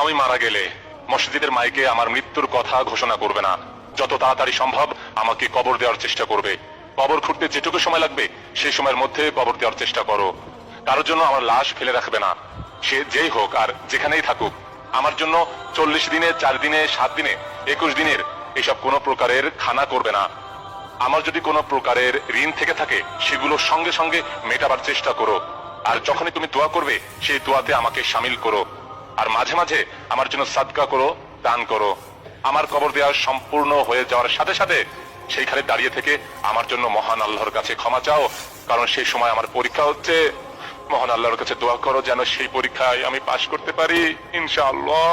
আমি মারা গেলে মসজিদের মাইকে আমার মৃত্যুর কথা ঘোষণা করবে না, যত তাড়াতাড়ি সম্ভব আমাকে কবর দেওয়ার চেষ্টা করবে। কবর খুঁড়তে যেটুকু সময় লাগবে সেই সময়ের মধ্যে কবর দেওয়ার চেষ্টা করো। কারোর জন্য আমার লাশ ফেলে রাখবে না, সে যেই হোক আর যেখানেই থাকুক। আমার জন্য 40 দিনে, 4 দিনে, 7 দিনে, 21 দিনের এসব কোনো প্রকারের খানা করবে না। আমার যদি কোনো প্রকারের ঋণ থেকে থাকে সেগুলো সঙ্গে সঙ্গে মেটাবার চেষ্টা করো। আর যখনই তুমি দোয়া করবে সেই দোয়াতে আমাকে শামিল করো। আর মাঝে মাঝে আমার জন্য সাদকা করো, দান করো। আমার কবর দেওয়া সম্পূর্ণ হয়ে যাওয়ার সাথে সাথে সেইখানে দাঁড়িয়ে থেকে আমার জন্য মহান আল্লাহর কাছে ক্ষমা চাও, কারণ সেই সময় আমার পরীক্ষা হচ্ছে। মহান আল্লাহর কাছে দোয়া করো যেন সেই পরীক্ষায় আমি পাশ করতে পারি, ইনশাআল্লাহ।